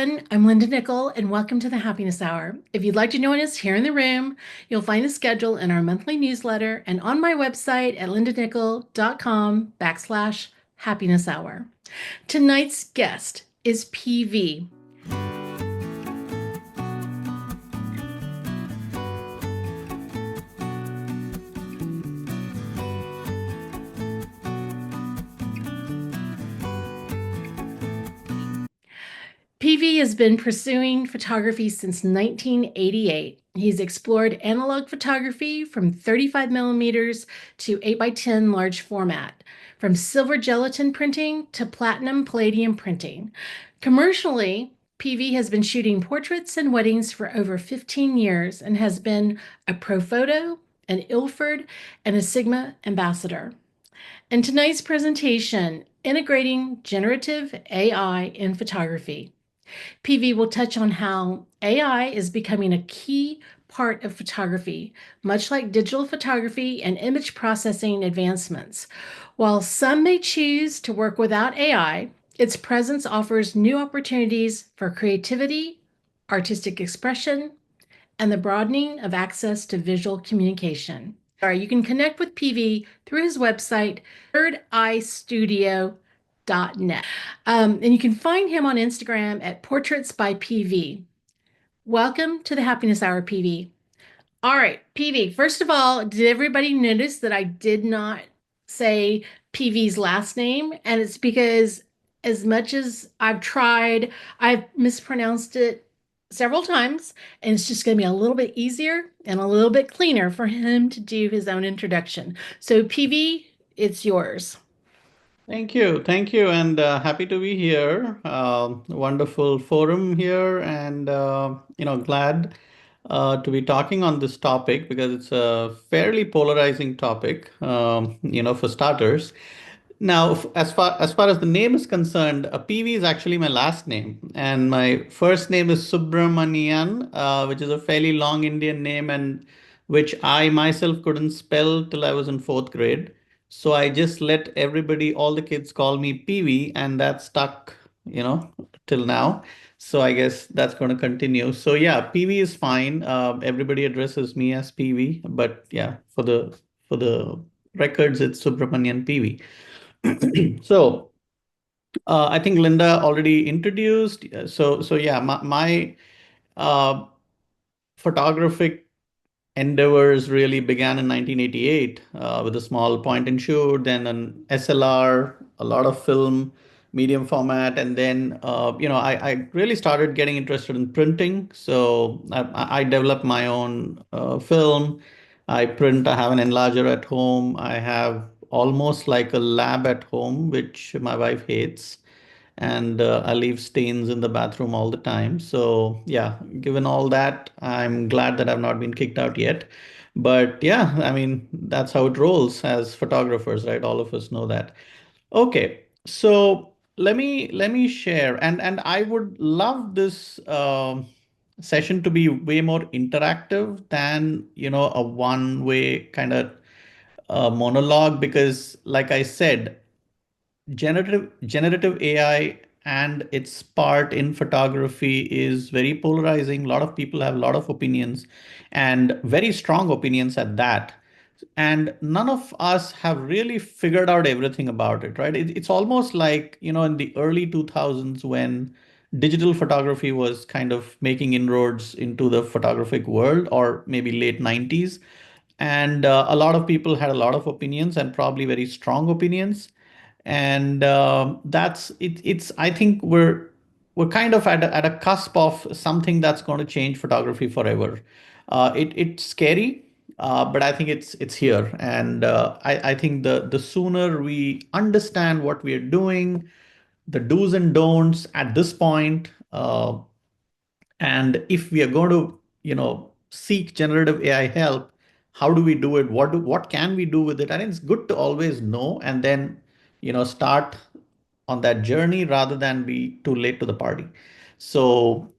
everyone. I'm Linda Nickell, and welcome to the Happiness Hour. If you'd like to join us here in the room, you'll find the schedule in our monthly newsletter and on my website at lindanickell.com/happiness hour. Tonight's guest is PV. PV has been pursuing photography since 1988. He's explored analog photography from 35 millimeters to 8x10 large format, from silver gelatin printing to platinum palladium printing. Commercially, PV has been shooting portraits and weddings for over 15 years and has been a Profoto, an Ilford, and a Sigma ambassador. In tonight's presentation, Integrating Generative AI in Photography, PV will touch on how AI is becoming a key part of photography, much like digital photography and image processing advancements. While some may choose to work without AI, its presence offers new opportunities for creativity, artistic expression, and the broadening of access to visual communication. You can connect with PV through his website, thirdeyestudio.net. And you can find him on Instagram at Portraits by PV. Welcome to the Happiness Hour, PV. All right, PV, first of all, did everybody notice that I did not say PV's last name? And it's because as much as I've tried, I've mispronounced it several times, and it's just going to be a little bit easier and a little bit cleaner for him to do his own introduction. So PV, it's yours. Thank you. Thank you. And happy to be here. Wonderful forum here. And, glad to be talking on this topic because it's a fairly polarizing topic, for starters. Now, as far as the name is concerned, PV is actually my last name, and my first name is Subramanian, which is a fairly long Indian name, and which I myself couldn't spell till I was in fourth grade. So I just let everybody, all the kids, call me PV, and that stuck, till now. So I guess that's going to continue. So yeah, PV is fine. Everybody addresses me as PV, but yeah, for the records, it's Subramanian PV. So I think Linda already introduced. So yeah, my uh, photographic endeavors really began in 1988 with a small point and shoot, then an SLR, a lot of film, medium format, and then I really started getting interested in printing. So I developed my own film. I print. I have an enlarger at home. I have almost like a lab at home, which my wife hates, and I leave stains in the bathroom all the time. So yeah, given all that, I'm glad that I've not been kicked out yet. But yeah, I mean, that's how it rolls as photographers, right? All of us know that. Okay, so let me share, and I would love this session to be way more interactive than a one-way kind of monologue, because like I said, generative AI and its part in photography is very polarizing. A lot of people have a lot of opinions, and very strong opinions at that. And none of us have really figured out everything about it, right? It's almost like, in the early 2000s when digital photography was kind of making inroads into the photographic world, or maybe late 90s. And a lot of people had a lot of opinions, and probably very strong opinions. And that's it. It's I think we're kind of at a cusp of something that's going to change photography forever. It's scary, but I think it's here, and I think the sooner we understand what we are doing, the do's and don'ts at this point, and if we are going to, seek generative AI help, how do we do it? What can we do with it? I think it's good to always know, and then, start on that journey rather than be too late to the party. So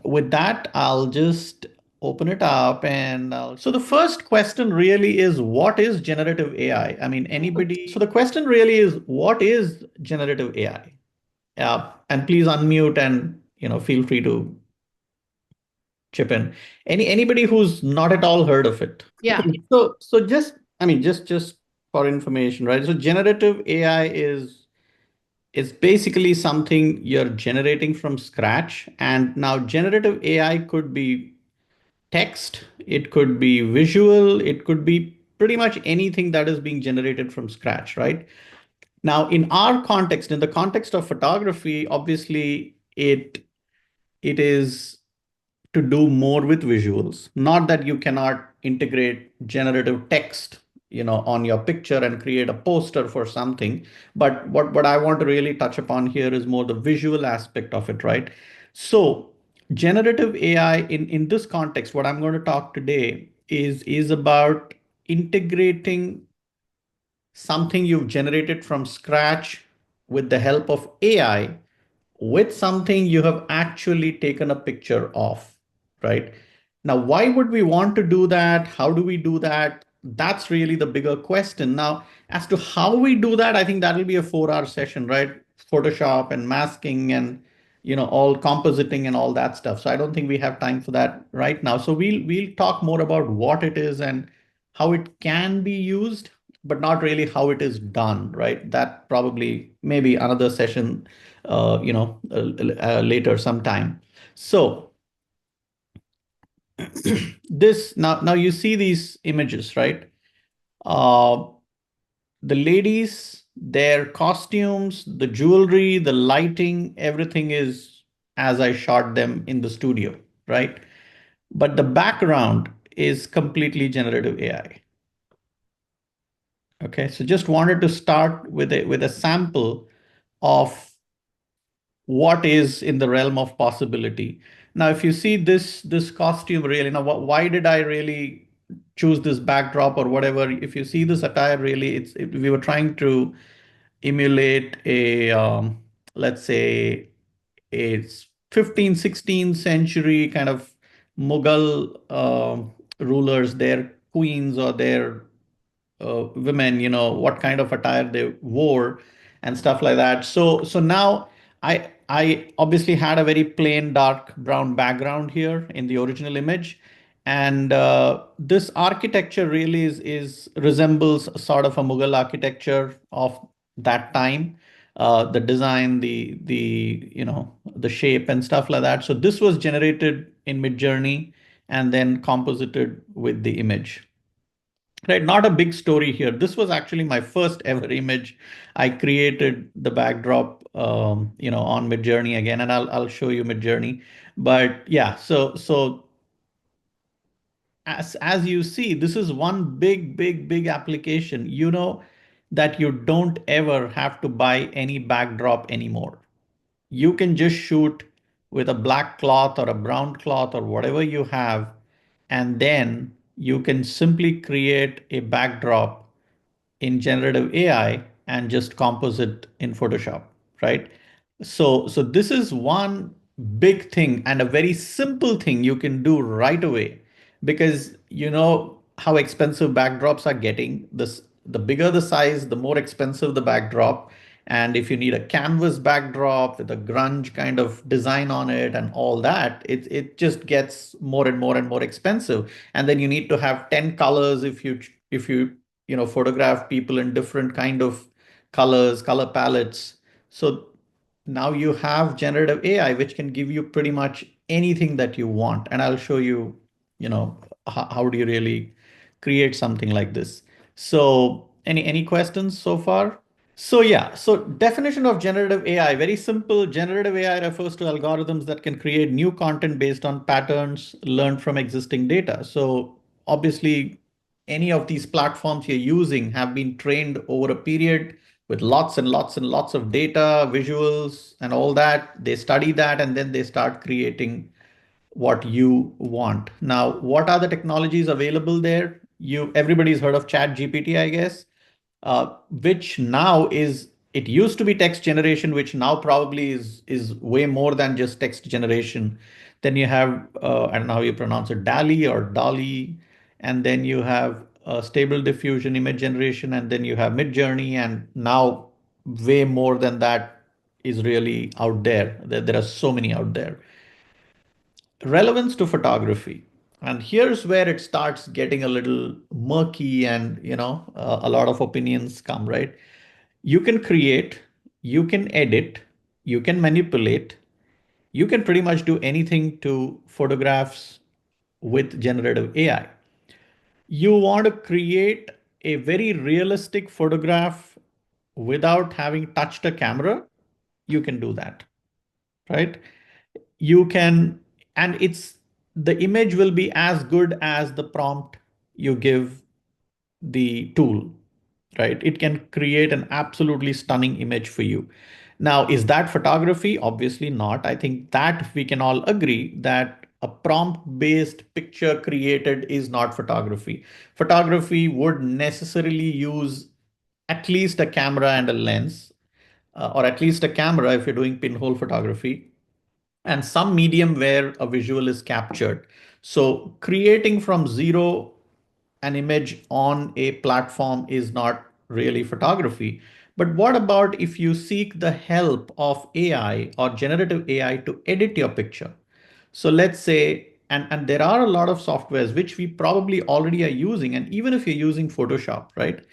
with that, I'll just open it up, and so the first question really is, what is generative AI? I mean, anybody. So the question really is, what is generative AI? And please unmute and feel free to chip in. Anybody who's not at all heard of it. Yeah. So just, I mean, just for information, right? So generative AI is basically something you're generating from scratch. And now generative AI could be text, it could be visual, it could be pretty much anything that is being generated from scratch, right? Now, in our context, in the context of photography, obviously it is to do more with visuals. Not that you cannot integrate generative text, on your picture and create a poster for something. But what I want to really touch upon here is more the visual aspect of it, right? So generative AI in this context, what I'm going to talk today is about integrating something you've generated from scratch with the help of AI with something you have actually taken a picture of, right? Now, why would we want to do that? How do we do that? That's really the bigger question. Now, as to how we do that, I think that will be a 4 hour session, right? Photoshop and masking and all compositing and all that stuff. So I don't think we have time for that right now. So we'll talk more about what it is and how it can be used, but not really how it is done, right? That probably maybe another session later sometime. So this now you see these images, right? Uh, the ladies, their costumes, the jewelry, the lighting, everything is as I shot them in the studio, right? But the background is completely generative AI. Okay, so just wanted to start with a sample of what is in the realm of possibility. Now, if you see this costume really, now why did I really choose this backdrop or whatever? If you see this attire, really, we were trying to emulate a let's say it's 15th, 16th century kind of Mughal rulers, their queens or their women, what kind of attire they wore and stuff like that. So now I obviously had a very plain dark brown background here in the original image, and this architecture really is resembles sort of a Mughal architecture of that time. The design, the shape and stuff like that. So this was generated in Midjourney and then composited with the image. Right, not a big story here. This was actually my first ever image. I created the backdrop, on Midjourney again, and I'll show you Midjourney. But yeah, so as you see, this is one big application. You know that you don't ever have to buy any backdrop anymore. You can just shoot with a black cloth or a brown cloth or whatever you have, and then you can simply create a backdrop in generative AI and just composite in Photoshop, right? So this is one big thing and a very simple thing you can do right away, because you know how expensive backdrops are getting. The bigger the size, the more expensive the backdrop. And if you need a canvas backdrop with a grunge kind of design on it and all that, it just gets more and more and more expensive. And then you need to have 10 colors if you photograph people in different kind of colors, color palettes. So now you have generative AI which can give you pretty much anything that you want, and I'll show you, how do you really create something like this. So any questions so far? So yeah, so definition of generative AI, very simple. Generative AI refers to algorithms that can create new content based on patterns learned from existing data. So obviously, any of these platforms you're using have been trained over a period with lots and lots and lots of data, visuals, and all that. They study that and then they start creating what you want. Now, what are the technologies available there? Everybody's heard of Chat GPT, I guess, which now is, it used to be text generation, which now probably is way more than just text generation. Then you have I don't know how you pronounce it, DALI or DALI, and then you have stable diffusion image generation, and then you have Midjourney, and now way more than that is really out there. There are so many out there. Relevance to photography. And here's where it starts getting a little murky and, a lot of opinions come, right? You can create, you can edit, you can manipulate, you can pretty much do anything to photographs with generative AI. You want to create a very realistic photograph without having touched a camera, you can do that, right? You can, and the image will be as good as the prompt you give the tool, right? It can create an absolutely stunning image for you. Now, is that photography? Obviously not. I think that we can all agree that a prompt-based picture created is not photography. Photography would necessarily use at least a camera and a lens, or at least a camera if you're doing pinhole photography, and some medium where a visual is captured. So creating from zero an image on a platform is not really photography. But what about if you seek the help of AI or generative AI to edit your picture? So let's say, and there are a lot of softwares which we probably already are using, and even if you're using Photoshop, right?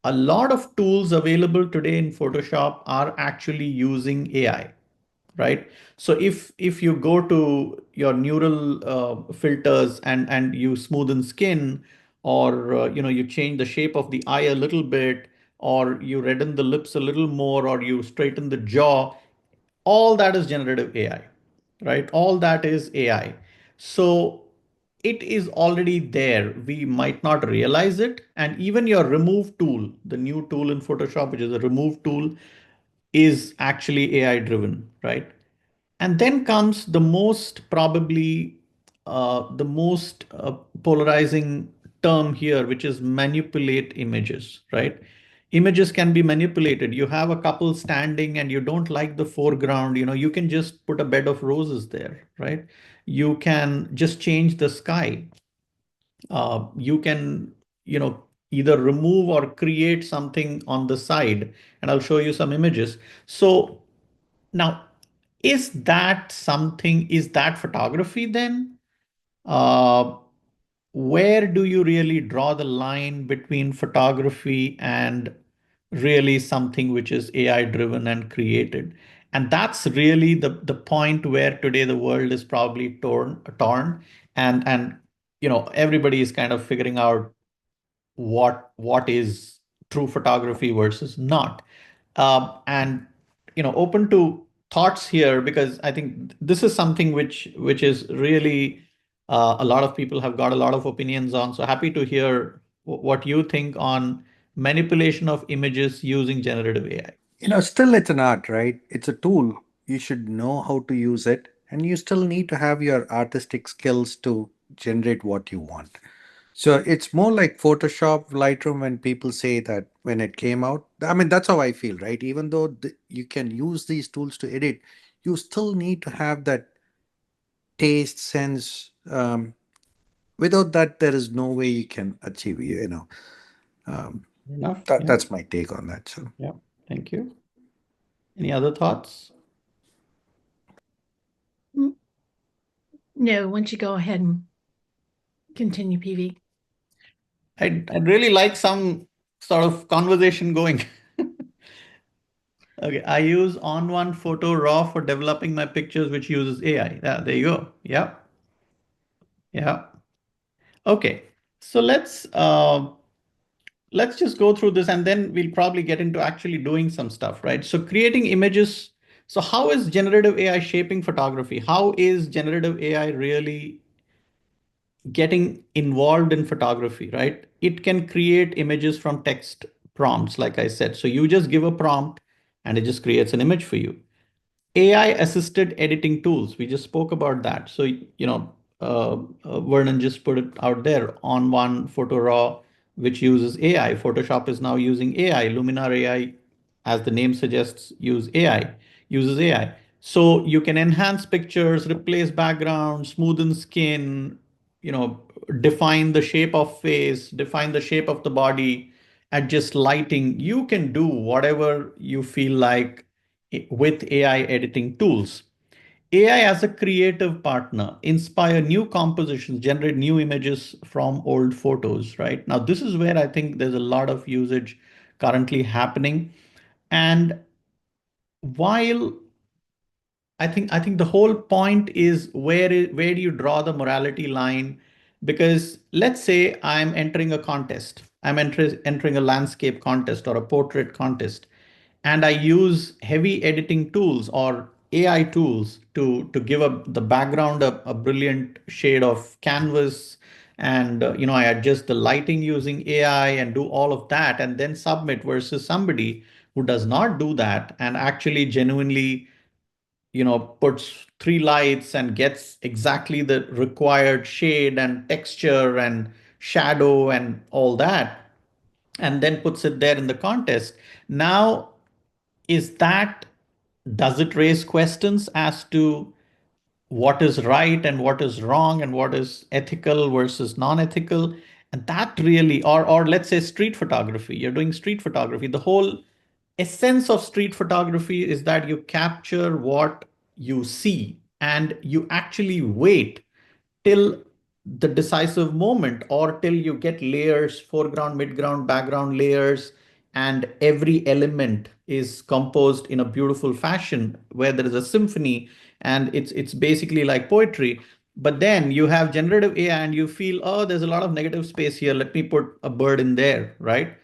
A lot of tools available today in Photoshop are actually using AI, right? So if you go to your neural filters and you smoothen skin, or you change the shape of the eye a little bit, or you redden the lips a little more, or you straighten the jaw, all that is generative AI, right? All that is AI. So it is already there. We might not realize it. And even your remove tool, the new tool in Photoshop, which is a remove tool, is actually AI driven, right? And then comes the most probably the most polarizing term here, which is manipulate images, right? Images can be manipulated. You have a couple standing and you don't like the foreground, you can just put a bed of roses there, right? You can just change the sky. You can, either remove or create something on the side, and I'll show you some images. So now, is that photography then? Uh, where do you really draw the line between photography and really something which is AI driven and created? And that's really the point where today the world is probably torn, and everybody is kind of figuring out what is true photography versus not. And open to thoughts here, because I think this is something which is really a lot of people have got a lot of opinions on. So happy to hear what you think on manipulation of images using generative AI. Still it's an art, right? It's a tool. You should know how to use it, and you still need to have your artistic skills to generate what you want. So it's more like Photoshop, Lightroom when people say that when it came out. I mean, that's how I feel, right? Even though you can use these tools to edit, you still need to have that taste, sense. Without that, there is no way you can achieve, Um, Enough. Yeah. that's my take on that. So. Yeah. Thank you. Any other thoughts? No, once you go ahead and continue, PV. I'd really like some sort of conversation going. Okay, I use on one photo raw for developing my pictures, which uses AI. Yeah, there you go. Yeah, yeah. Okay, so let's just go through this, and then we'll probably get into actually doing some stuff, right? So creating images. So how is generative AI shaping photography? How is generative AI really getting involved in photography, right? It can create images from text prompts, like I said. So you just give a prompt and it just creates an image for you. AI assisted editing tools. We just spoke about that. So, Vernon just put it out there on one photo raw, which uses AI. Photoshop is now using AI. Luminar AI, as the name suggests, uses AI. So you can enhance pictures, replace background, smoothen skin, define the shape of face, define the shape of the body, adjust lighting. You can do whatever you feel like with AI editing tools. AI as a creative partner, inspire new compositions, generate new images from old photos, right? Now, this is where I think there's a lot of usage currently happening. And while I think the whole point is where do you draw the morality line? Because let's say I'm entering a contest, entering a landscape contest or a portrait contest, and I use heavy editing tools or AI tools to give the background a brilliant shade of canvas, and I adjust the lighting using AI and do all of that, and then submit versus somebody who does not do that and actually genuinely puts three lights and gets exactly the required shade and texture and shadow and all that, and then puts it there in the contest. Now, is that, does it raise questions as to what is right and what is wrong and what is ethical versus non-ethical? And that really, or let's say street photography, you're doing street photography, the whole essence of street photography is that you capture what you see and you actually wait till the decisive moment or till you get layers, foreground, midground, background layers, and every element is composed in a beautiful fashion where there is a symphony, and it's basically like poetry. But then you have generative AI and you feel, oh, there's a lot of negative space here, let me put a bird in there, right?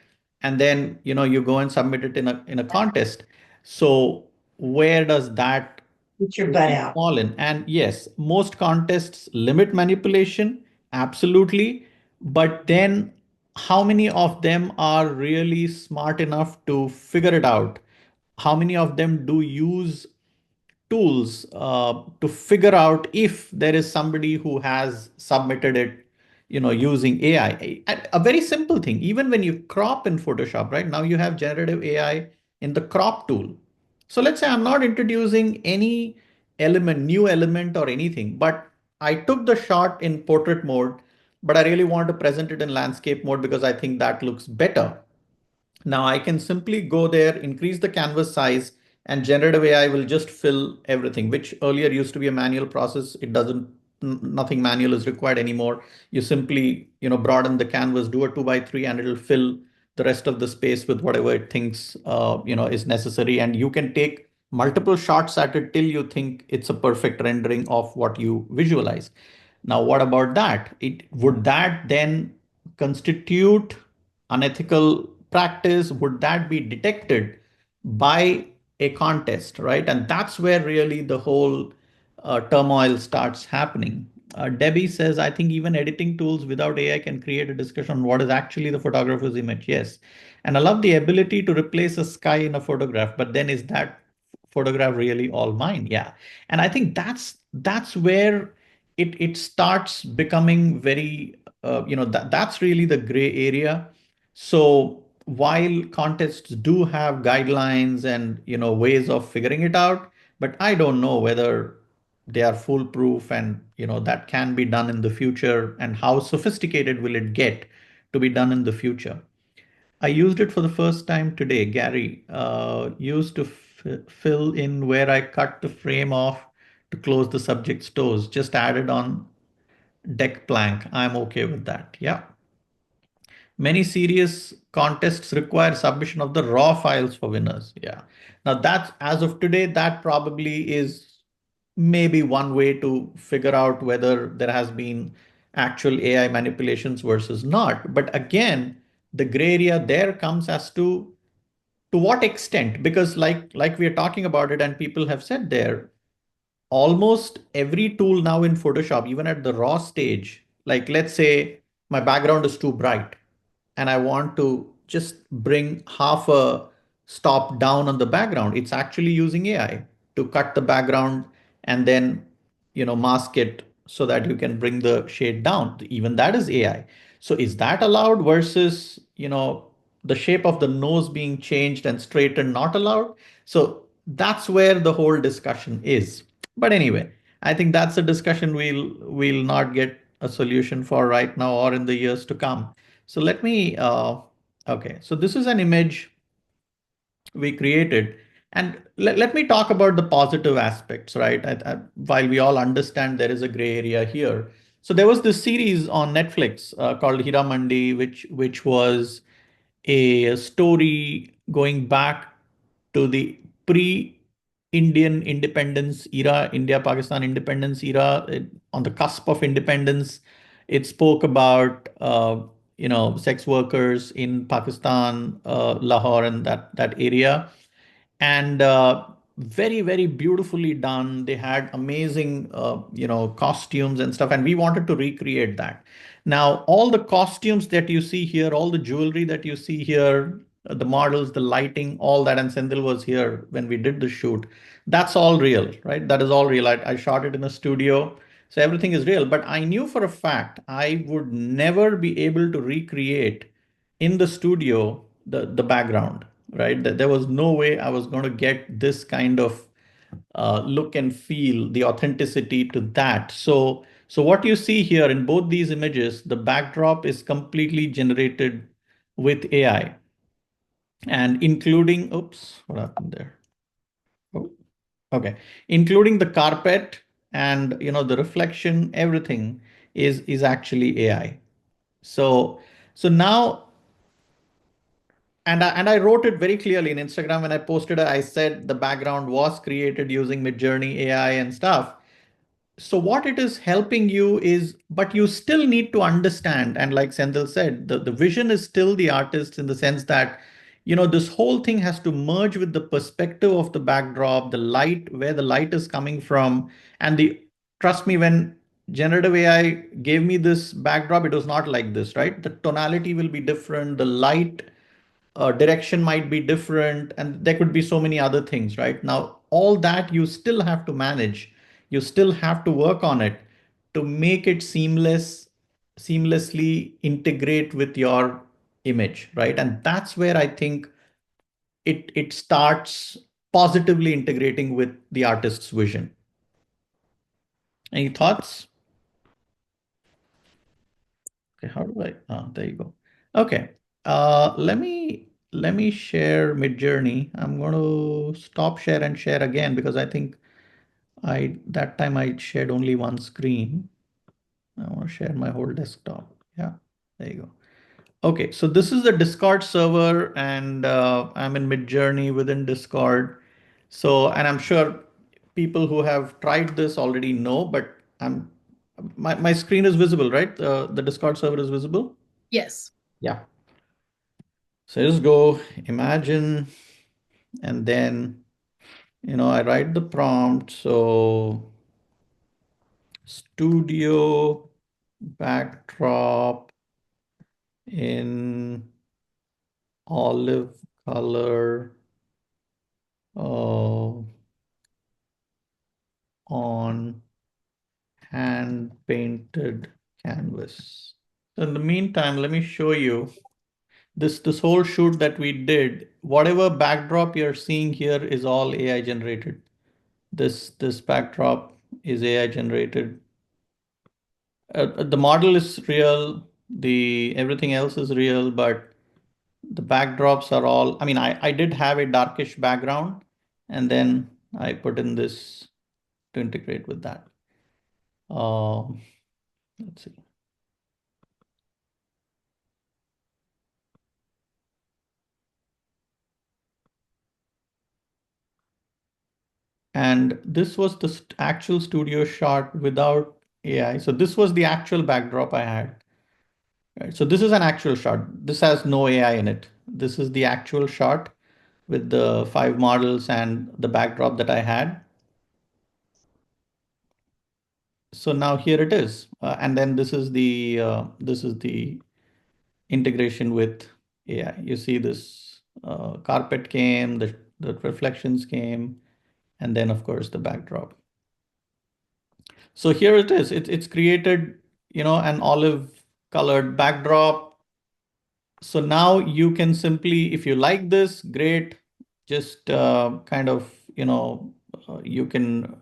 And then you go and submit it in a contest. So where does that Get your butt out. fall in? And yes, most contests limit manipulation, absolutely. But then how many of them are really smart enough to figure it out? How many of them do use tools to figure out if there is somebody who has submitted it, using AI? A very simple thing, even when you crop in Photoshop, right? Now you have generative AI in the crop tool. So let's say I'm not introducing any new element or anything, but I took the shot in portrait mode, but I really want to present it in landscape mode because I think that looks better. Now I can simply go there, increase the canvas size, and generative AI will just fill everything, which earlier used to be a manual process. It doesn't, nothing manual is required anymore. You simply, broaden the canvas, do a 2 by 3, and it'll fill the rest of the space with whatever it thinks, is necessary. And you can take multiple shots at it till you think it's a perfect rendering of what you visualize. Now, what about that? Would that then constitute unethical practice? Would that be detected by a contest, right? And that's where really the whole turmoil starts happening. Debbie says, I think even editing tools without AI can create a discussion on what is actually the photographer's image. Yes. And I love the ability to replace a sky in a photograph, but then is that photograph really all mine? Yeah. And I think that's where it starts becoming very, that's really the gray area. So while contests do have guidelines and ways of figuring it out, but I don't know whether they are foolproof, and that can be done in the future, and how sophisticated will it get to be done in the future. I used it for the first time today. Gary used to fill in where I cut the frame off to close the subject's toes. Just added on deck plank. I'm okay with that. Yeah. Many serious contests require submission of the raw files for winners. Yeah. Now that's, as of today, that probably is maybe one way to figure out whether there has been actual AI manipulations versus not. But again, the gray area there comes as to what extent, because like we are talking about it, and people have said there, almost every tool now in Photoshop, even at the raw stage, like let's say my background is too bright and I want to just bring half a stop down on the background, it's actually using AI to cut the background and then, mask it so that you can bring the shade down. Even that is AI. So is that allowed versus, the shape of the nose being changed and straightened not allowed? So that's where the whole discussion is. But anyway, I think that's a discussion we'll not get a solution for right now or in the years to come. So let me, okay, so this is an image we created, And let me talk about the positive aspects, right? While we all understand there is a gray area here. So there was this series on Netflix called Hiramandi, which was a story going back to the pre-Indian independence era, India-Pakistan independence era, on the cusp of independence. It spoke about sex workers in Pakistan, Lahore, and that area, and very, very beautifully done. They had amazing costumes and stuff, and we wanted to recreate that. Now all the costumes that you see here, all the jewelry that you see here, the models, the lighting, all that, and Sendil was here when we did the shoot. That's all real, right? That is all real. I shot it in a studio, so everything is real. But I knew for a fact I would never be able to recreate in the studio the background, right? That there was no way I was going to get this kind of look and feel, the authenticity to that. So what you see here in both these images, the backdrop is completely generated with AI, and including, oops, what happened there? Oh, okay, including the carpet and the reflection, everything is actually AI. So now, and I wrote it very clearly in Instagram when I posted it. I said the background was created using Midjourney AI and stuff. So what it is helping you is, but you still need to understand, and like Sendil said, the vision is still the artist, in the sense that this whole thing has to merge with the perspective of the backdrop, the light, where the light is coming from, and the trust me, when generative AI gave me this backdrop, it was not like this, right? The tonality will be different, the light direction might be different, and there could be so many other things, right? Now, all that you still have to manage, you still have to work on it to make it seamlessly integrate with your image, right? And that's where I think it starts positively integrating with the artist's vision. Any thoughts? Okay, how do I? There you go. Okay, let me share Midjourney. I'm going to stop share and share again, because I think that time I shared only one screen. I want to share my whole desktop. Yeah, there you go. Okay, so this is the Discord server, and I'm in Midjourney within Discord. So, and I'm sure people who have tried this already know, but my screen is visible, right? The Discord server is visible. Yes. Yeah. So just go imagine, and then, I write the prompt. So studio backdrop in olive color uh, on hand painted canvas. So in the meantime, let me show you this whole shoot that we did. Whatever backdrop you're seeing here is all AI generated. This backdrop is AI generated. The model is real. The everything else is real, but the backdrops are all. I mean, I did have a darkish background, and then I put in this to integrate with that. Um, let's see. And this was the actual studio shot without AI. So this was the actual backdrop I had. Right? So this is an actual shot. This has no AI in it. This is the actual shot with the 5 models and the backdrop that I had. So now here it is. And then this is the integration with AI. You see this carpet came, the reflections came, and then of course the backdrop. So here it is. It's created, an olive colored backdrop. So now you can simply, if you like this, great, just kind of, you can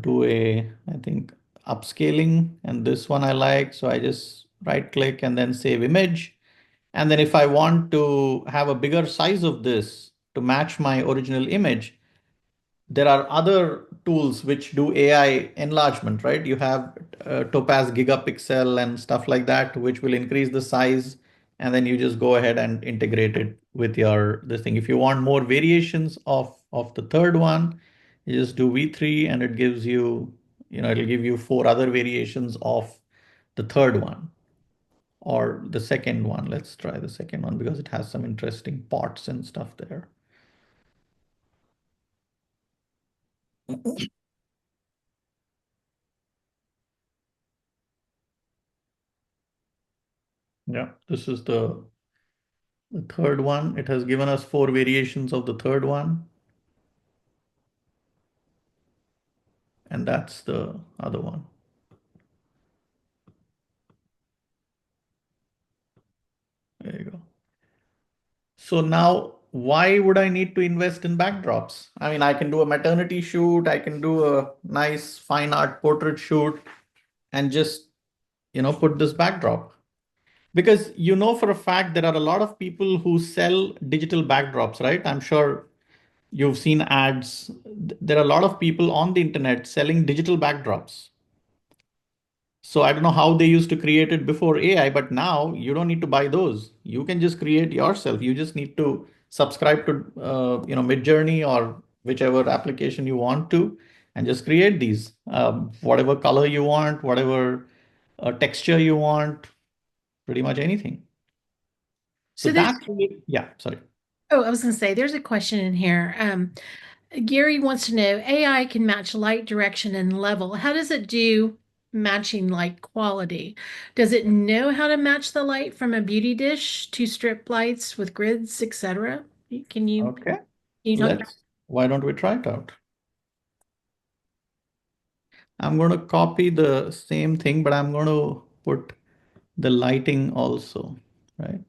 do I think, upscaling. And this one I like. So I just right click and then save image. And then if I want to have a bigger size of this, to match my original image, there are other tools which do AI enlargement, right? You have Topaz Gigapixel and stuff like that, which will increase the size, and then you just go ahead and integrate it with your this thing. If you want more variations of the third one, you just do V3, and it gives you, it'll give you four other variations of the third one or the second one. Let's try the second one because it has some interesting pots and stuff there. Yeah, this is the third one. It has given us four variations of the third one. And that's the other one. There you go. So now, why would I need to invest in backdrops? I mean, I can do a maternity shoot, I can do a nice fine art portrait shoot, and just, put this backdrop. Because for a fact there are a lot of people who sell digital backdrops, right? I'm sure you've seen ads. There are a lot of people on the internet selling digital backdrops. So I don't know how they used to create it before AI, but now you don't need to buy those. You can just create yourself. You just need to subscribe to Midjourney or whichever application you want to, and just create these whatever color you want, whatever texture you want, pretty much anything. So So there's, that's really, yeah. Sorry. oh, I was going to say, there's a question in here. Gary wants to know, AI can match light direction and level. How does it do matching light quality? Does it know how to match the light from a beauty dish to strip lights with grids, etc.? Okay. Can you talk about? Why don't we try it out? I'm going to copy the same thing, but I'm going to put the lighting also, right?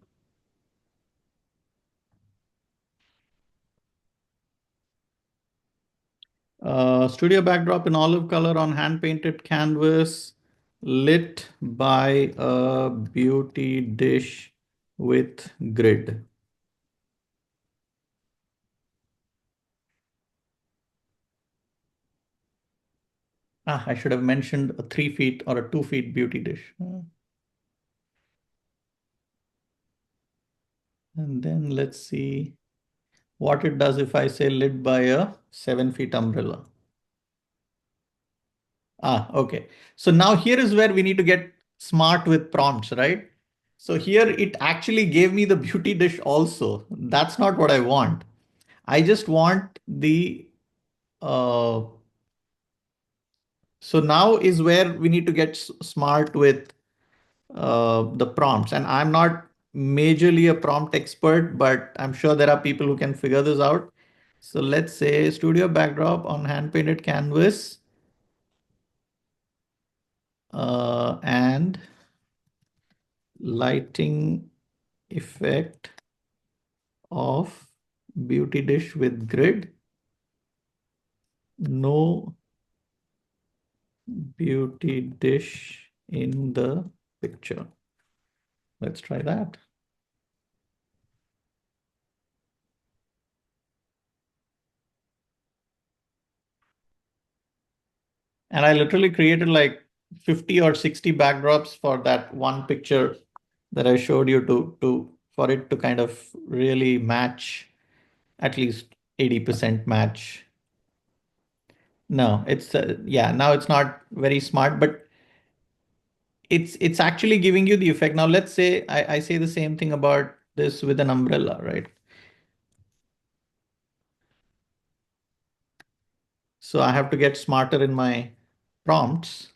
Studio backdrop in olive color on hand painted canvas, lit by a beauty dish with grid. I should have mentioned a 3 feet or a 2 feet beauty dish. And then let's see what it does if I say lit by a 7 feet umbrella. Okay. So now here is where we need to get smart with prompts, right? So here it actually gave me the beauty dish also. That's not what I want. I just want uh, so now is where we need to get smart with the prompts. And I'm not majorly a prompt expert, but I'm sure there are people who can figure this out. So let's say studio backdrop on hand painted canvas and lighting effect of beauty dish with grid. No beauty dish in the picture. Let's try that. And I literally created like 50 or 60 backdrops for that one picture that I showed you to for it to kind of really match, at least 80% match. No, it's yeah, now it's not very smart, but it's actually giving you the effect. Now let's say I say the same thing about this with an umbrella, right? So I have to get smarter in my prompts.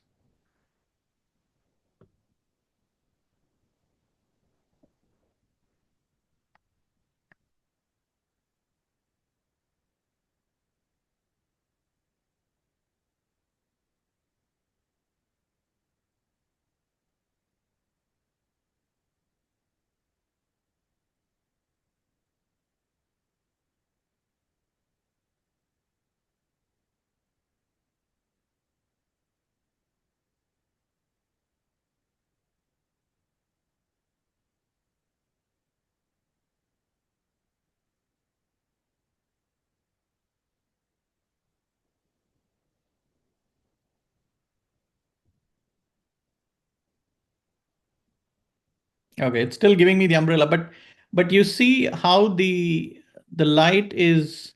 Okay, it's still giving me the umbrella, but you see how the light is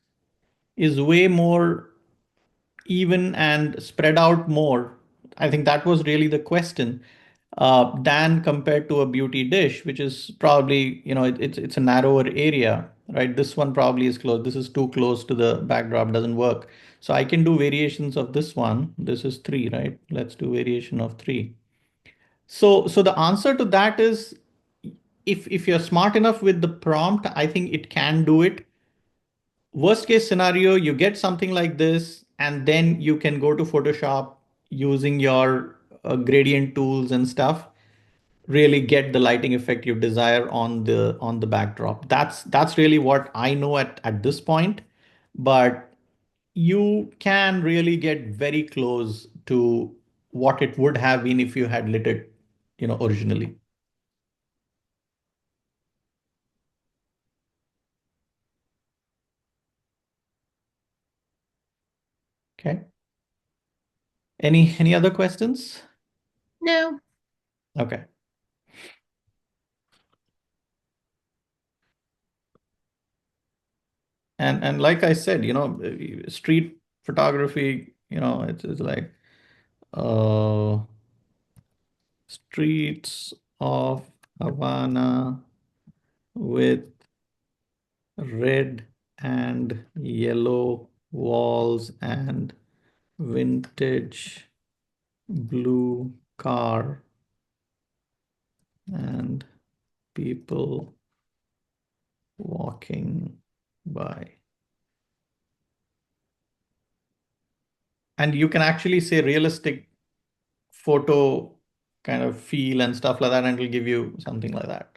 way more even and spread out more. I think that was really the question, than compared to a beauty dish, which is probably, it's a narrower area, right? This one probably is close. This is too close to the backdrop, doesn't work. So I can do variations of this one. This is 3, right? Let's do variation of 3. So the answer to that is, if you're smart enough with the prompt, I think it can do it. Worst case scenario, you get something like this, and then you can go to Photoshop using your gradient tools and stuff, really get the lighting effect you desire on the backdrop. That's really what I know at this point. But you can really get very close to what it would have been if you had lit it, originally. Okay. Any other questions? No. Okay. And like I said, street photography, it's like uh streets of Havana with red and yellow walls and vintage blue car and people walking by. And you can actually say realistic photo kind of feel and stuff like that, and it'll give you something like that.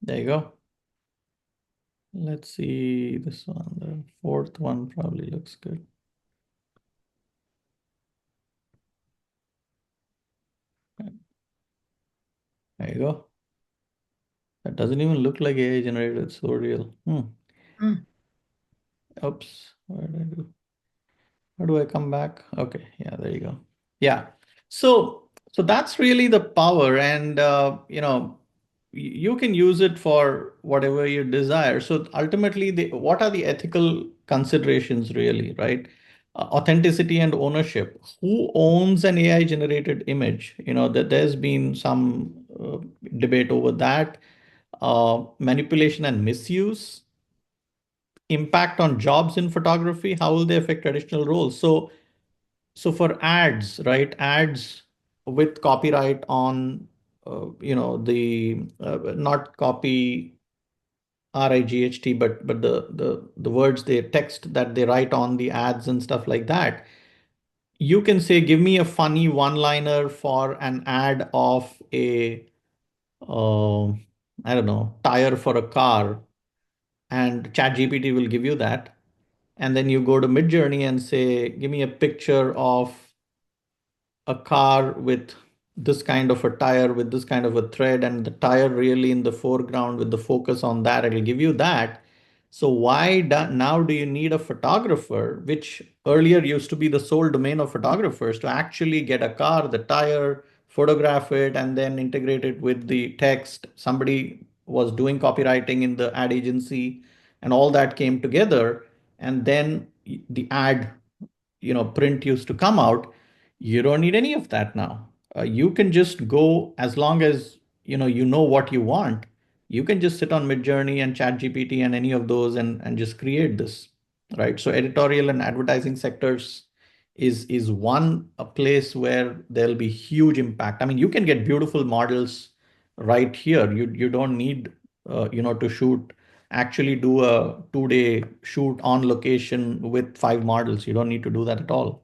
There you go. Let's see this one. The fourth one probably looks good. There you go. That doesn't even look like AI generated. It's so real. Mm. Oops. What did I do? How do I come back? Okay. Yeah, there you go. Yeah. So that's really the power, and you can use it for whatever you desire. So ultimately, what are the ethical considerations really, right? Authenticity and ownership. Who owns an AI generated image? That there's been some debate over that. Manipulation and misuse, impact on jobs in photography. How will they affect traditional roles? So for ads, right? Ads with copyright on, the not copy RIGHT, but the words, they text that they write on the ads and stuff like that. You can say, give me a funny one-liner for an ad of a, uh, I don't know, tire for a car, and ChatGPT will give you that. And then you go to Midjourney and say, give me a picture of a car with this kind of a tire with this kind of a thread, and the tire really in the foreground with the focus on that, it'll give you that. So now do you need a photographer, which earlier used to be the sole domain of photographers, to actually get a car, the tire, photograph it, and then integrate it with the text? Somebody was doing copywriting in the ad agency, and all that came together, and then the ad, print used to come out. You don't need any of that now. You can just go, as long as you know what you want. You can just sit on Midjourney and ChatGPT and any of those, and just create this, right? So editorial and advertising sectors is one a place where there'll be huge impact. I mean, you can get beautiful models right here. You don't need to shoot, actually do a 2-day shoot on location with 5 models. You don't need to do that at all.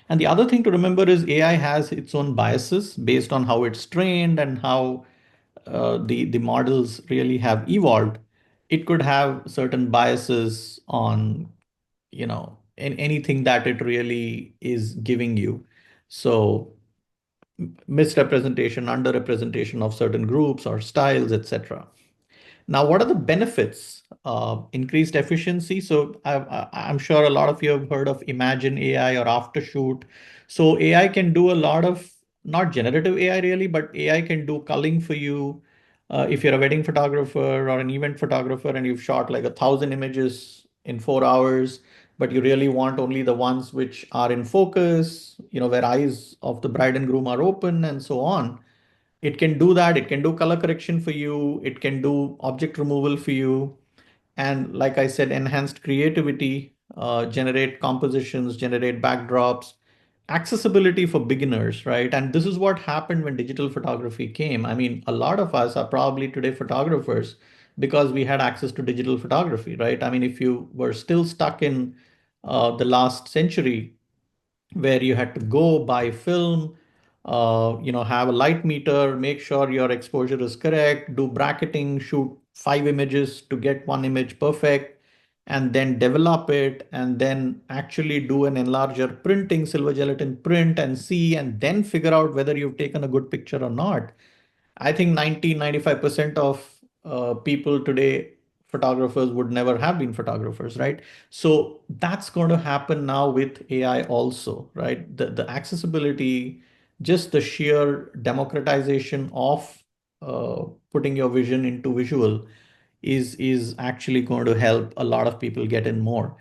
And the other thing to remember is AI has its own biases based on how it's trained and how the models really have evolved. It could have certain biases on, anything that it really is giving you. So misrepresentation, underrepresentation of certain groups or styles, etc. Now, what are the benefits? Increased efficiency. So I'm sure a lot of you have heard of Imagine AI or Aftershoot. So AI can do a lot of, not generative AI really, but AI can do culling for you. If you're a wedding photographer or an event photographer and you've shot like 1,000 images in 4 hours, but you really want only the ones which are in focus, where eyes of the bride and groom are open and so on, it can do that. It can do color correction for you. It can do object removal for you. And like I said, enhanced creativity, generate compositions, generate backdrops, accessibility for beginners, right? And this is what happened when digital photography came. I mean, a lot of us are probably today photographers because we had access to digital photography, right? I mean, if you were still stuck in the last century, where you had to go buy film, have a light meter, make sure your exposure is correct, do bracketing, shoot 5 images to get one image perfect, and then develop it, and then actually do an enlarger printing, silver gelatin print, and see, and then figure out whether you've taken a good picture or not. I think 90-95% of people today, photographers, would never have been photographers, right? So that's going to happen now with AI also, right? The accessibility, just the sheer democratization of putting your vision into visual is actually going to help a lot of people get in more.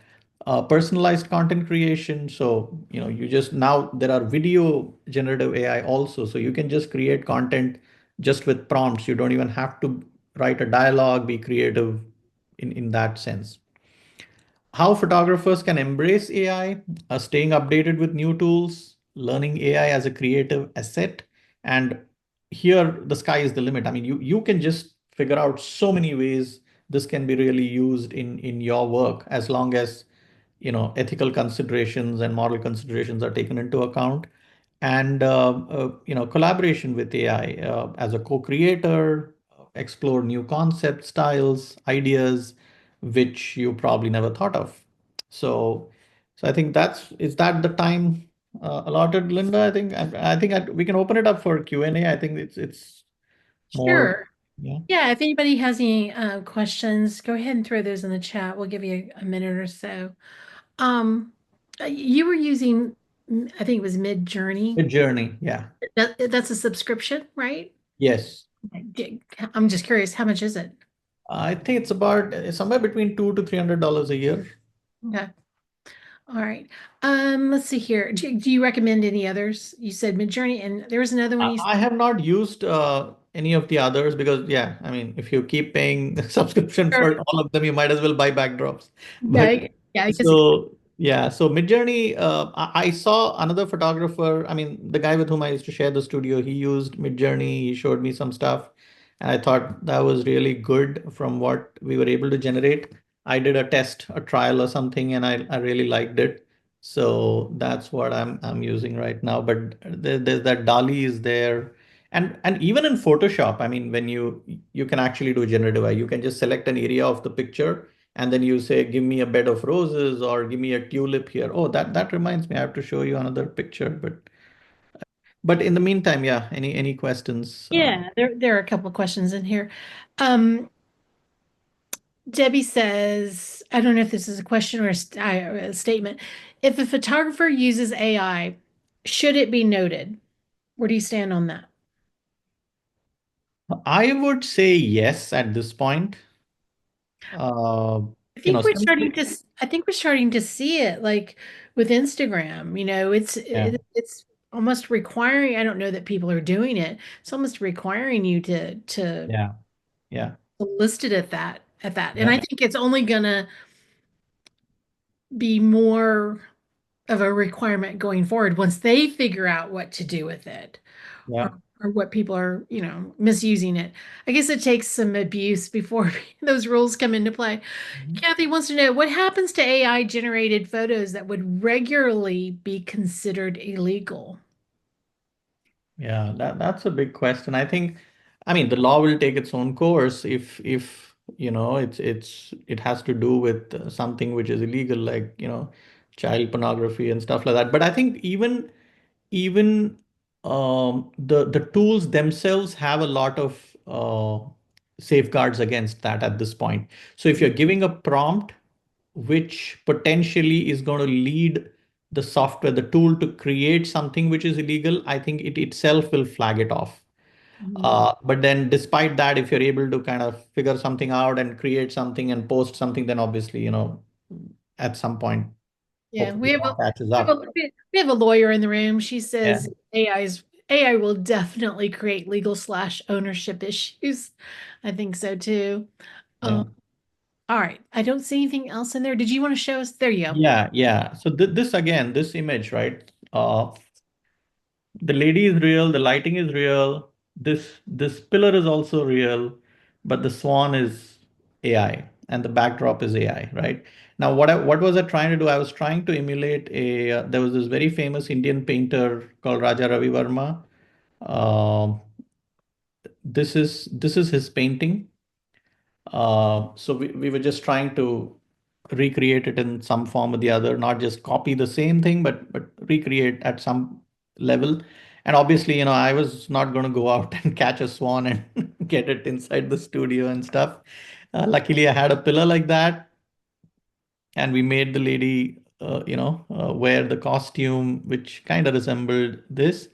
Personalized content creation. So, you just now there are video generative AI also. So you can just create content just with prompts. You don't even have to write a dialogue, be creative in that sense. How photographers can embrace AI, staying updated with new tools, learning AI as a creative asset. And here the sky is the limit. I mean, you can just figure out so many ways this can be really used in your work, as long as ethical considerations and moral considerations are taken into account. And collaboration with AI as a co-creator, explore new concept styles, ideas which you probably never thought of. So I think is that the time allotted, Linda? We can open it up for Q&A. I think it's more. Sure. Yeah. Yeah, if anybody has any questions, go ahead and throw those in the chat. We'll give you a minute or so. You were using, I think it was Mid Journey. The journey. Yeah. That's a subscription, right? Yes. I'm just curious, how much is it? I think it's about somewhere between $200 to $300 a year. Okay. All right. Let's see here. Do you recommend any others? You said Midjourney, and there was another one I you I have not used any of the others because, yeah, I mean, if you keep paying the subscription said. for all of them, you might as well buy backdrops. But Yeah, yeah, I guess. so, yeah, so Midjourney, I saw another photographer. I mean, the guy with whom I used to share the studio, he used Midjourney. He showed me some stuff, and I thought that was really good from what we were able to generate. I did a test, a trial or something, and I really liked it. So that's what I'm using right now. But there's that Dali is there, and even in Photoshop, I mean, when you can actually do generative AI, you can just select an area of the picture, and then you say, give me a bed of roses or give me a tulip here. Oh, that reminds me, I have to show you another picture. But in the meantime, yeah, any questions? Yeah, there are a couple of questions in here. Um, Debbie says, I don't know if this is a question or a statement. If a photographer uses AI, should it be noted? Where do you stand on that? I would say yes at this point. Uh, Simply, I think we're starting to see it like with Instagram, yeah, it's almost requiring, I don't know that people are doing it. It's almost requiring you to yeah, yeah, list it at that. And yeah, I think it's only gonna be more of a requirement going forward once they figure out what to do with it, or yeah. or what people are, misusing it. I guess it takes some abuse before those rules come into play. Kathy wants to know what happens to AI generated photos that would regularly be considered illegal. Yeah, that's a big question. I mean, the law will take its own course if it has to do with something which is illegal, like child pornography and stuff like that. But I think even the tools themselves have a lot of safeguards against that at this point. So if you're giving a prompt which potentially is going to lead the software, the tool to create something which is illegal, I think it itself will flag it off. Mhm. But then despite that, if you're able to kind of figure something out and create something and post something, then obviously, at some point, Yeah, hopefully the law catches we have up. a we have a lawyer in the room. She Yeah. says AI will definitely create legal/ownership issues. I think so too. Yeah. All right. I don't see anything else in there. Did you want to show us? There you go. Yeah. Yeah. So this again, this image, right? The lady is real, the lighting is real, this pillar is also real, but the swan is AI and the backdrop is AI, right? Now, what was I trying to do? I was trying to emulate there was this very famous Indian painter called Raja Ravi Verma. Um, this is his painting. So we were just trying to recreate it in some form or the other, not just copy the same thing, but recreate at some level. And obviously, I was not going to go out and catch a swan and get it inside the studio and stuff. Luckily, I had a pillar like that, and we made the lady, wear the costume, which kind of resembled this.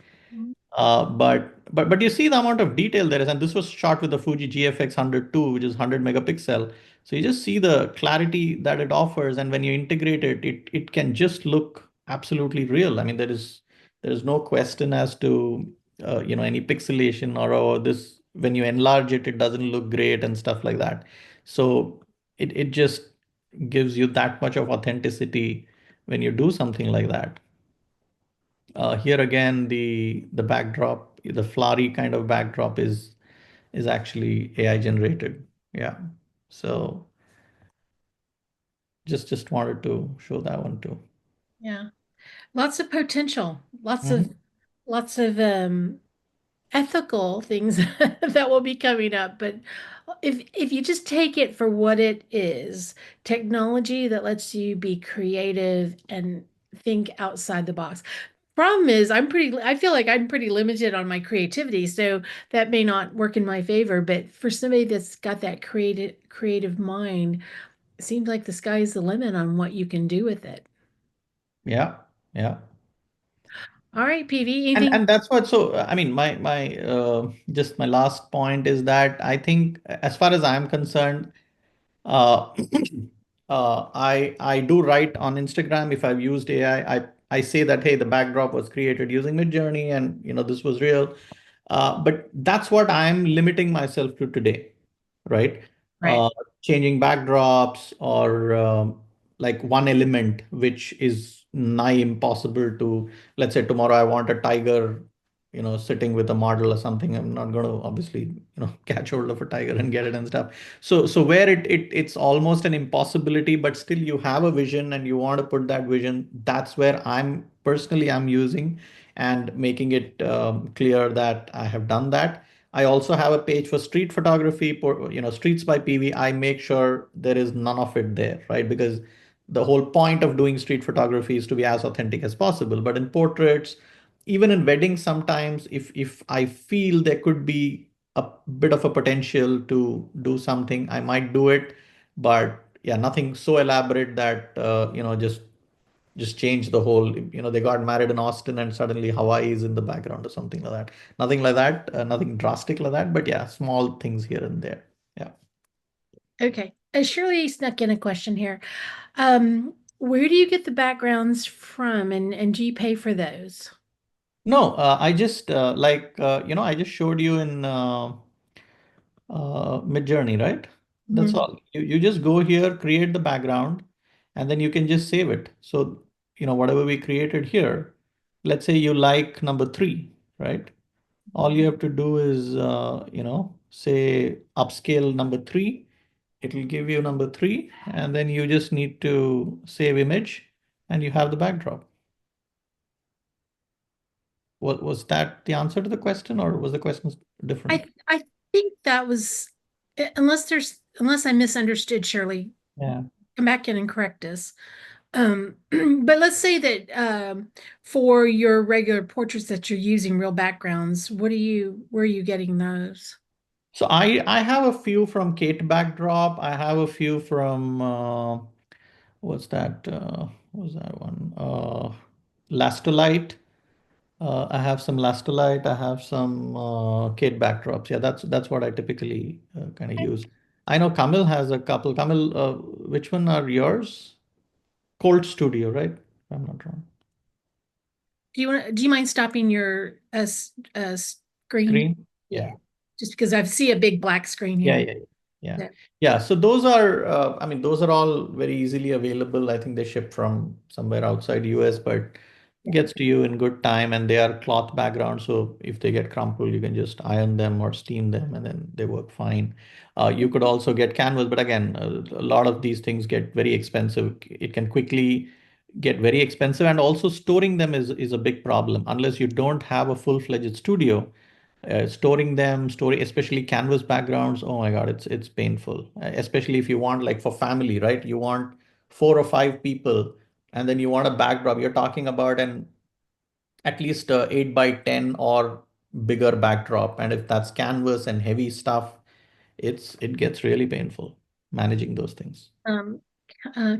But you see the amount of detail there is, and this was shot with the Fuji GFX 102, which is 100 megapixel. So you just see the clarity that it offers, and when you integrate it, it can just look absolutely real. I mean, there is no question as to any pixelation or this when you enlarge it, it doesn't look great and stuff like that. So it just gives you that much of authenticity when you do something like that. Here again, the backdrop, the flowery kind of backdrop is actually AI generated. Yeah. So just wanted to show that one too. Yeah. Lots of potential. Mhm. Lots of ethical things that will be coming up. But if you just take it for what it is, technology that lets you be creative and think outside the box. Problem is, I feel like I'm pretty limited on my creativity, so that may not work in my favor. But for somebody that's got that creative mind, it seems like the sky's the limit on what you can do with it. Yeah. Yeah. All right, PV, anything? And that's what, so I mean, my just my last point is that I think as far as I'm concerned, Uh, I do write on Instagram if I've used AI. I say that hey, the backdrop was created using Midjourney, and this was real. But that's what I'm limiting myself to today, right? Right. Uh, Changing backdrops or like one element which is nigh impossible to, let's say tomorrow I want a tiger, sitting with a model or something. I'm not going to obviously, catch hold of a tiger and get it and stuff. So where it's almost an impossibility, but still you have a vision and you want to put that vision. That's where I'm using and making it clear that I have done that. I also have a page for street photography, streets by PV. I make sure there is none of it there, right? Because the whole point of doing street photography is to be as authentic as possible. But in portraits, even in weddings, sometimes if I feel there could be a bit of a potential to do something, I might do it. But yeah, nothing so elaborate that just change the whole, they got married in Austin and suddenly Hawaii is in the background or something like that. Nothing like that, nothing drastic like that, but yeah, small things here and there. Yeah. Okay. Shirley snuck in a question here. Where do you get the backgrounds from and do you pay for those? No, I just I just showed you in Midjourney, right? That's Mhm. all. You just go here, create the background, and then you can just save it. So, whatever we created here, let's say you like number three, right? All you have to do is, say upscale number three. It'll give you number three, and then you just need to save image, and you have the backdrop. Was that the answer to the question, or was the question different? I think that was unless I misunderstood Shirley, Yeah. come back in and correct us. But let's say that for your regular portraits that you're using real backgrounds, where are you getting those? So I have a few from Kate Backdrop. I have a few from what's that? What was that one? Lastolite. I have some Lastolite. I have some Kate Backdrops. Yeah, that's what I typically kind of use. I know Kamil has a couple. Kamil, which one are yours? Cold Studio, right? If I'm not wrong. Do you mind stopping your screen? Screen? Yeah, Yeah. just because I see a big black screen Yeah, here. yeah, yeah. Yeah. Yeah, so those are, I mean, those are all very easily available. I think they ship from somewhere outside US, but it Yeah. gets to you in good time and they are cloth background. So if they get crumpled, you can just iron them or steam them and then they work fine. You could also get canvas, but again, a lot of these things get very expensive. It can quickly get very expensive and also storing them is a big problem unless you don't have a full-fledged studio storing especially canvas backgrounds. Oh my god, it's painful, especially if you want like for family, right? You want 4 or 5 people and then you want a backdrop. You're talking about an at least 8 by 10 or bigger backdrop, and if that's canvas and heavy stuff, it gets really painful managing those things. Um,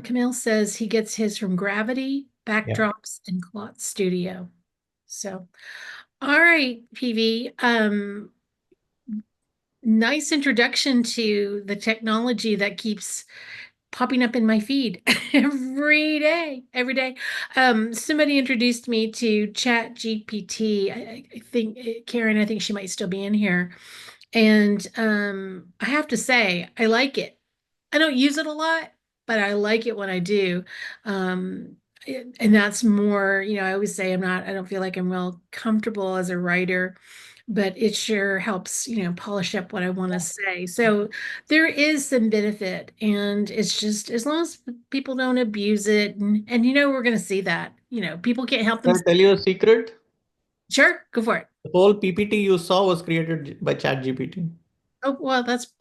Camille says he gets his from Gravity, Yeah. Backdrops, and Clot Studio. So, all right, PV. Nice introduction to the technology that keeps popping up in my feed every day, every day. Somebody introduced me to Chat GPT. I think Karen, I think she might still be in here. And I have to say, I like it. I don't use it a lot, but I like it when I do. And that's more, I always say I don't feel like I'm real comfortable as a writer, but it sure helps, polish up what I want to say. So there is some benefit, and it's just as long as people don't abuse it, and we're going to see that, people can't help Can I themselves. tell you a secret? Sure, go for it. The whole PPT you saw was created by ChatGPT. Oh, well, that's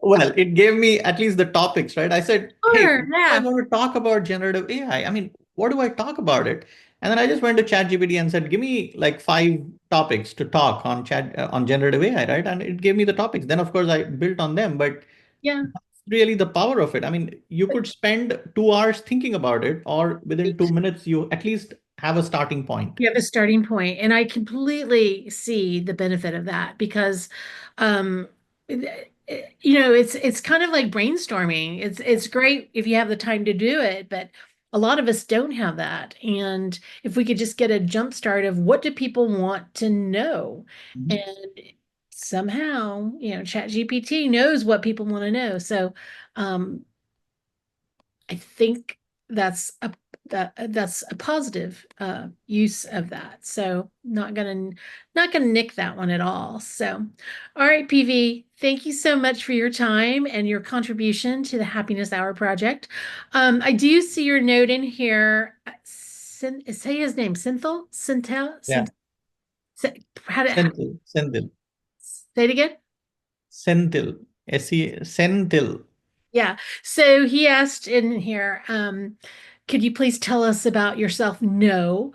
Well, it gave me at least the topics, right? I said, hey, sure, what am I yeah. going to talk about generative AI? I mean, what do I talk about it? And then I just went to ChatGPT and said, give me like 5 topics to talk on on generative AI, right? And it gave me the topics. Then, of course, I built on them, but Yeah. that's really the power of it. I mean, you could spend 2 hours thinking about it, or within 2 minutes, you at least have a starting point. You have a starting point, and I completely see the benefit of that because, um, it's kind of like brainstorming. It's great if you have the time to do it, but a lot of us don't have that. And if we could just get a jump start of what do people want to know, Mhm. and somehow, ChatGPT knows what people want to know. So, um, I think that's a that's a positive use of that. So not gonna nick that one at all. So, all right, PV, thank you so much for your time and your contribution to the Happiness Hour project. I do see your note in here. Say his name, Synthel, Syntel, Yeah. Synth. How Senthil, Senthil, say it again? Senthil, Senthil. Yeah. So he asked in here, could you please tell us about yourself? No.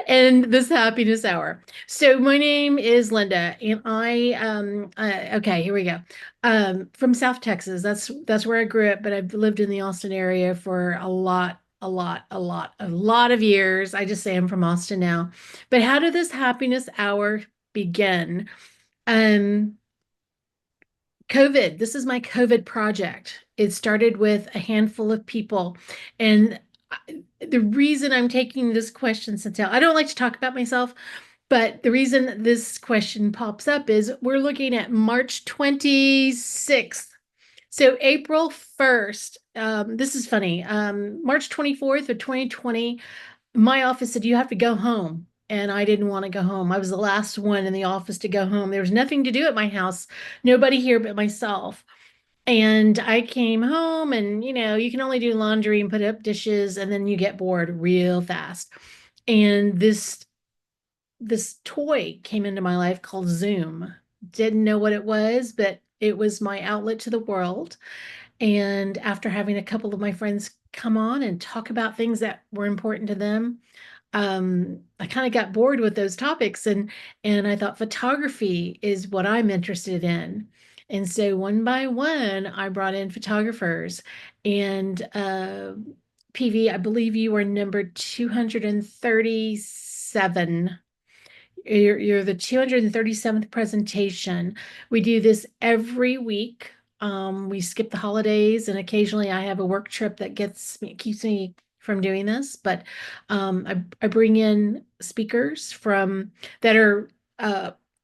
And this happiness hour. So my name is Linda, and okay, here we go. From South Texas. That's where I grew up, but I've lived in the Austin area for a lot of years. I just say I'm from Austin now. But how did this happiness hour begin? Um, COVID. This is my COVID project. It started with a handful of people. And the reason I'm taking this question, Santel, I don't like to talk about myself, but the reason this question pops up is we're looking at March 26th. So April 1st, this is funny. March 24th of 2020, my office said, you have to go home. And I didn't want to go home. I was the last one in the office to go home. There was nothing to do at my house, nobody here but myself. And I came home, and you can only do laundry and put up dishes, and then you get bored real fast. And this toy came into my life called Zoom. Didn't know what it was, but it was my outlet to the world. And after having a couple of my friends come on and talk about things that were important to them, I kind of got bored with those topics, and I thought photography is what I'm interested in. And so one by one, I brought in photographers. And PV, I believe you are number 237. You're the 237th presentation. We do this every week. We skip the holidays, and occasionally I have a work trip that keeps me from doing this. But I bring in speakers from that are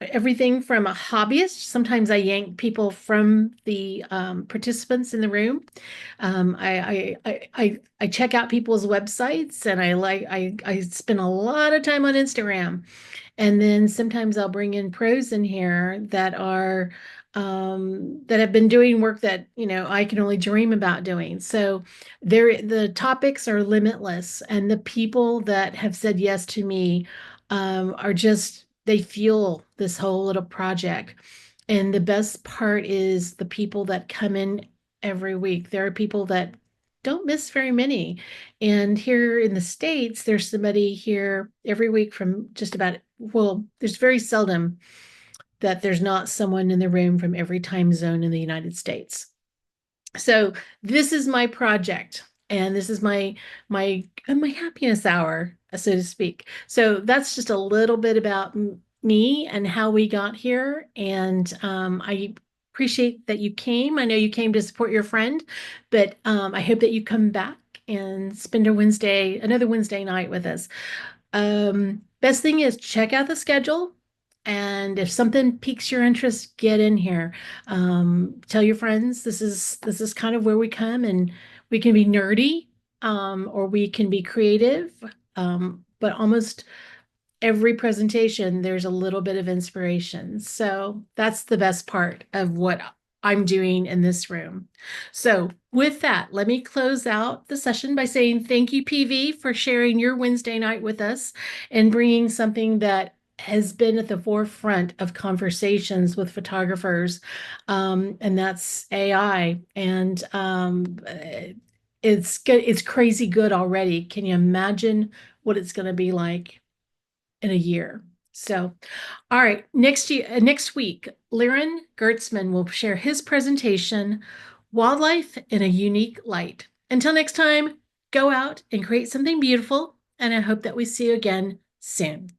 everything from a hobbyist. Sometimes I yank people from the participants in the room. I check out people's websites, and I spend a lot of time on Instagram. And then sometimes I'll bring in pros in here that are that have been doing work that, I can only dream about doing. So the topics are limitless, and the people that have said yes to me are just, they fuel this whole little project. And the best part is the people that come in every week. There are people that don't miss very many. And here in the States, there's somebody here every week from just about, well, there's very seldom that there's not someone in the room from every time zone in the United States. So this is my project, and this is my happiness hour, so to speak. So that's just a little bit about me and how we got here. And I appreciate that you came. I know you came to support your friend, but I hope that you come back and spend another Wednesday night with us. Best thing is check out the schedule. And if something piques your interest, get in here. Tell your friends this is kind of where we come, and we can be nerdy, or we can be creative. But almost every presentation, there's a little bit of inspiration. So that's the best part of what I'm doing in this room. So with that, let me close out the session by saying thank you, PV, for sharing your Wednesday night with us and bringing something that has been at the forefront of conversations with photographers, and that's AI. And it's crazy good already. Can you imagine what it's going to be like in a year? So, all right, next week, Liren Gertzman will share his presentation, Wildlife in a Unique Light. Until next time, go out and create something beautiful, and I hope that we see you again soon.